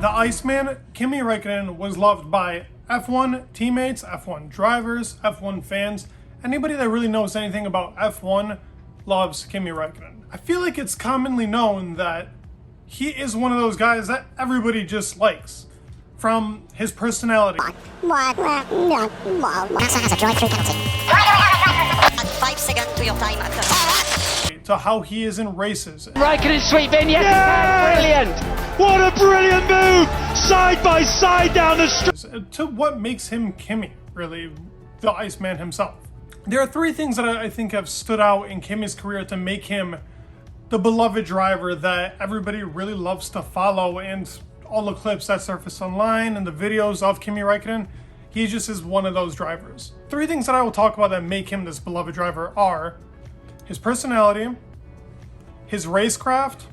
The Iceman, Kimi Raikkonen, was loved by F1 teammates, F1 drivers, F1 fans. Anybody that really knows anything about F1 loves Kimi Raikkonen. I feel like it's commonly known that he is one of those guys that everybody just likes. From his personality. NASA has a drive-through penalty. 5 seconds to your time after. To how he is in races. Raikkonen sweep in, yes, brilliant! What a brilliant move! Side by side down the street. To what makes him Kimi, really, the Iceman himself. There are three things that I think have stood out in Kimi's career to make him the beloved driver that everybody really loves to follow, and all the clips that surface online and the videos of Kimi Raikkonen, he just is one of those drivers. Three things that I will talk about that make him this beloved driver are his personality, his racecraft,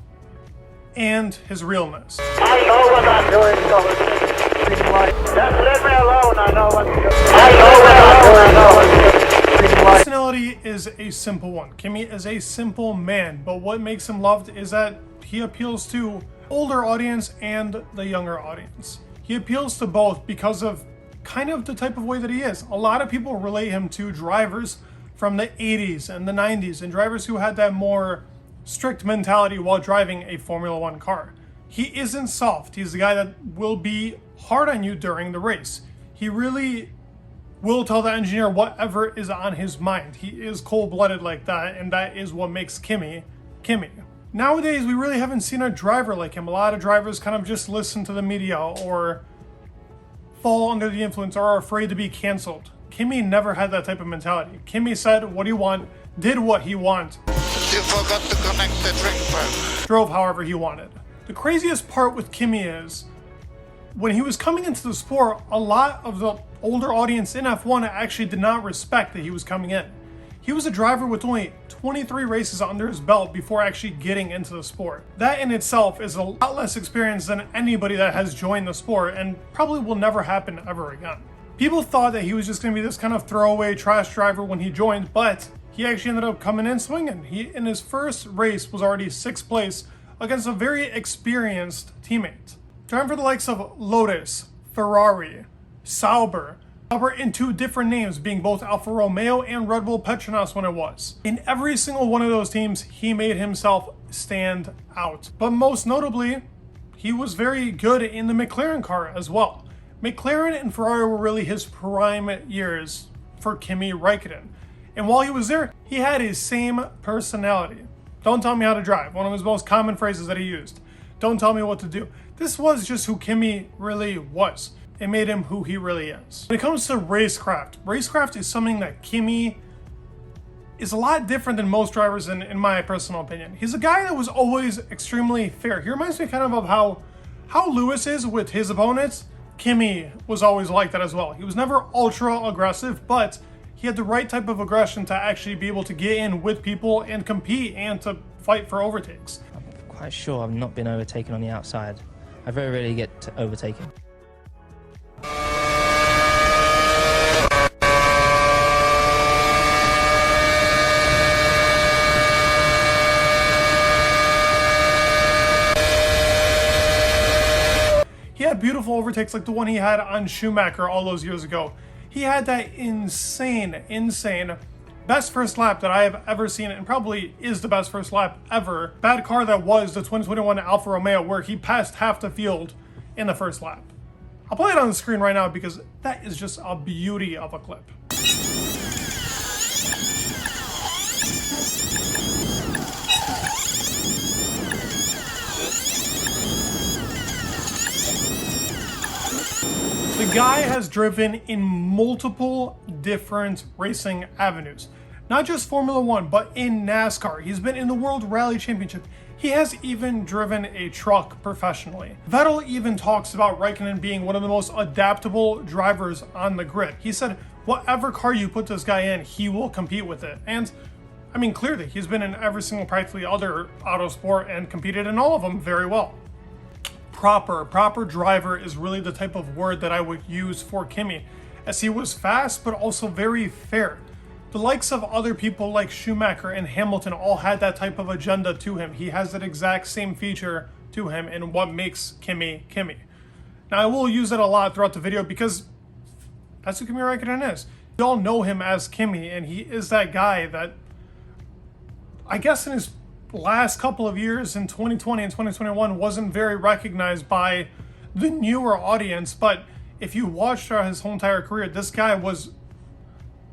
and his realness. I know what I'm doing, so just let me alone, I know what I'm doing. I know what I'm doing, I know what I'm doing. Personality is a simple one. Kimi is a simple man, but what makes him loved is that he appeals to older audience and the younger audience. He appeals to both because of kind of the type of way that he is. A lot of people relate him to drivers from the 80s and the 90s and drivers who had that more strict mentality while driving a Formula One car. He isn't soft. He's the guy that will be hard on you during the race. He really will tell the engineer whatever is on his mind. He is cold-blooded like that, and that is what makes Kimi, Kimi. Nowadays, we really haven't seen a driver like him. A lot of drivers kind of just listen to the media or fall under the influence or are afraid to be canceled. Kimi never had that type of mentality. Kimi said what he wanted, did what he wanted. You forgot to connect the drink pipe. Drove however he wanted. The craziest part with Kimi is, when he was coming into the sport, a lot of the older audience in F1 actually did not respect that he was coming in. He was a driver with only 23 races under his belt before actually getting into the sport. That in itself is a lot less experience than anybody that has joined the sport, and probably will never happen ever again. People thought that he was just going to be this kind of throwaway trash driver when he joined, but he actually ended up coming in swinging. He, in his first race, was already 6th place against a very experienced teammate. Driving for the likes of Lotus, Ferrari, Sauber in 2 different names, being both Alfa Romeo and Red Bull Petronas when it was. In every single one of those teams, he made himself stand out. But most notably, he was very good in the McLaren car as well. McLaren and Ferrari were really his prime years for Kimi Raikkonen. And while he was there, he had his same personality. Don't tell me how to drive, one of his most common phrases that he used. Don't tell me what to do. This was just who Kimi really was. It made him who he really is. When it comes to racecraft is something that Kimi is a lot different than most drivers in my personal opinion. He's a guy that was always extremely fair. He reminds me kind of how Lewis is with his opponents. Kimi was always like that as well. He was never ultra aggressive, but he had the right type of aggression to actually be able to get in with people and compete and to fight for overtakes. I'm quite sure I've not been overtaken on the outside. I very rarely get overtaken. He had beautiful overtakes like the one he had on Schumacher all those years ago. He had that insane best first lap that I have ever seen, and probably is the best first lap ever. Bad car that was the 2021 Alfa Romeo, where he passed half the field in the first lap. I'll play it on the screen right now because that is just a beauty of a clip. The guy has driven in multiple different racing avenues. Not just Formula One, but in NASCAR. He's been in the World Rally Championship. He has even driven a truck professionally. Vettel even talks about Raikkonen being one of the most adaptable drivers on the grid. He said, whatever car you put this guy in, he will compete with it. And I mean, clearly, he's been in every single practically other auto sport and competed in all of them very well. Proper driver is really the type of word that I would use for Kimi, as he was fast but also very fair. The likes of other people like Schumacher and Hamilton all had that type of agenda to him. He has that exact same feature to him and what makes Kimi Kimi. Now, I will use it a lot throughout the video because that's who Kimi Raikkonen is. We all know him as Kimi, and he is that guy that, I guess in his last couple of years in 2020 and 2021, wasn't very recognized by the newer audience. But if you watched his whole entire career, this guy was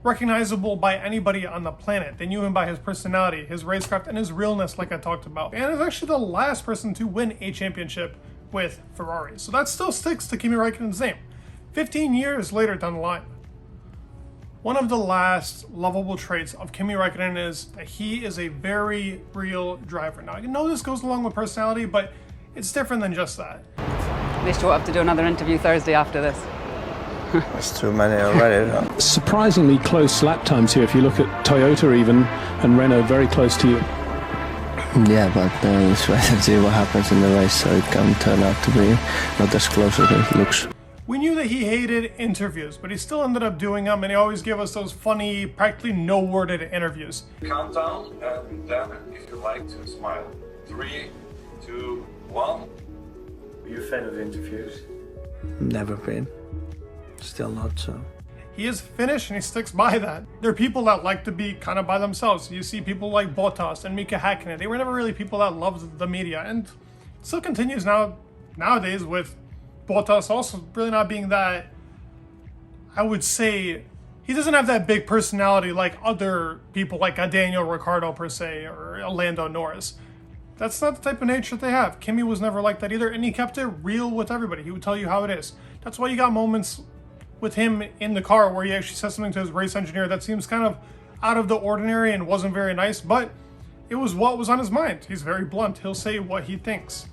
recognizable by anybody on the planet. They knew him by his personality, his racecraft, and his realness, like I talked about. And is actually the last person to win a championship with Ferrari. So that still sticks to Kimi Raikkonen's name 15 years later down the line. One of the last lovable traits of Kimi Raikkonen is that he is a very real driver. Now, I know this goes along with personality, but it's different than just that. At least you won't have to do another interview Thursday after this. There's too many already. Surprisingly close lap times here if you look at Toyota even, and Renault very close to you. Yeah, but it's better to see what happens in the race, so it can turn out to be not as close as it looks. We knew that he hated interviews, but he still ended up doing them, and he always gave us those funny, practically no-worded interviews. Countdown, and then if you like to smile. 3, 2, 1. Are you a fan of interviews? Never been. Still not so. He is Finnish and he sticks by that. There are people that like to be kind of by themselves. You see people like Bottas and Mika Häkkinen. They were never really people that loved the media, and it still continues nowadays with Bottas also really not being that, I would say, he doesn't have that big personality like other people like a Daniel Ricciardo per se, or a Lando Norris. That's not the type of nature they have. Kimi was never like that either, and he kept it real with everybody. He would tell you how it is. That's why you got moments with him in the car where he actually said something to his race engineer that seems kind of out of the ordinary and wasn't very nice, but it was what was on his mind. He's very blunt. He'll say what he thinks.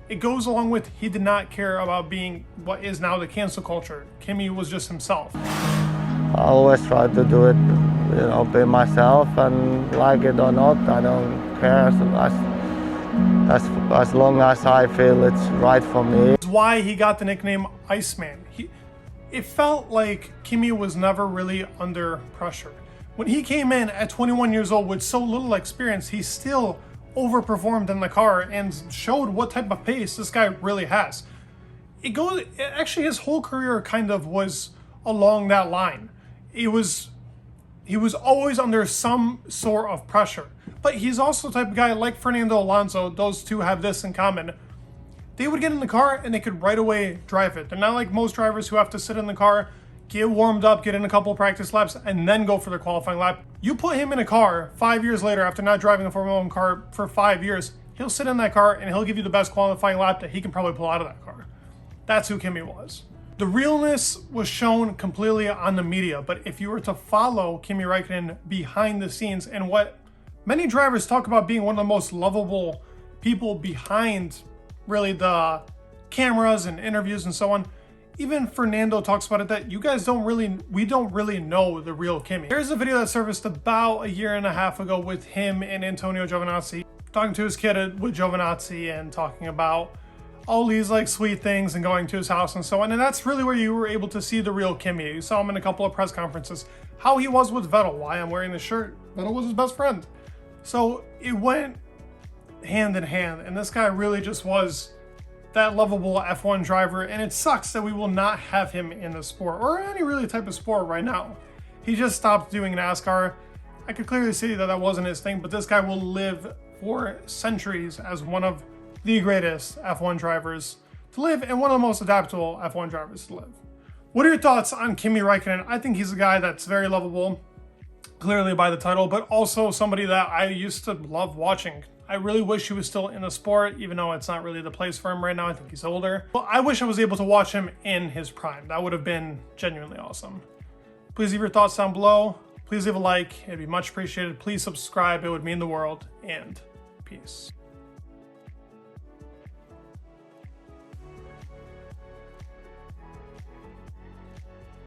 It goes along with he did not care about being what is now the cancel culture. Kimi was just himself. I always try to do it, be myself, and like it or not, I don't care. As long as I feel it's right for me. That's why he got the nickname Iceman. It felt like Kimi was never really under pressure. When he came in at 21 years old with so little experience, he still overperformed in the car and showed what type of pace this guy really has. Actually, his whole career kind of was along that line. He was always under some sort of pressure. But he's also the type of guy like Fernando Alonso. Those two have this in common. They would get in the car and they could right away drive it. They're not like most drivers who have to sit in the car, get warmed up, get in a couple practice laps, and then go for their qualifying lap. You put him in a car 5 years later after not driving a Formula 1 car for 5 years, he'll sit in that car and he'll give you the best qualifying lap that he can probably pull out of that car. That's who Kimi was. The realness was shown completely on the media, but if you were to follow Kimi Raikkonen behind the scenes and what many drivers talk about being one of the most lovable people behind really the cameras and interviews and so on, even Fernando talks about it, that we don't really know the real Kimi. There's a video that surfaced about a year and a half ago with him and Antonio Giovinazzi talking to his kid with Giovinazzi and talking about all these like sweet things and going to his house and so on. And that's really where you were able to see the real Kimi. You saw him in a couple of press conferences, how he was with Vettel, why I'm wearing this shirt. Vettel was his best friend. So it went hand in hand, and this guy really just was that lovable F1 driver, and it sucks that we will not have him in the sport or any really type of sport right now. He just stopped doing NASCAR. I could clearly see that wasn't his thing, but this guy will live for centuries as one of the greatest F1 drivers to live and one of the most adaptable F1 drivers to live. What are your thoughts on Kimi Raikkonen? I think he's a guy that's very lovable, clearly by the title, but also somebody that I used to love watching. I really wish he was still in the sport, even though it's not really the place for him right now. I think he's older. But I wish I was able to watch him in his prime. That would have been genuinely awesome. Please leave your thoughts down below. Please leave a like. It'd be much appreciated. Please subscribe. It would mean the world. And peace.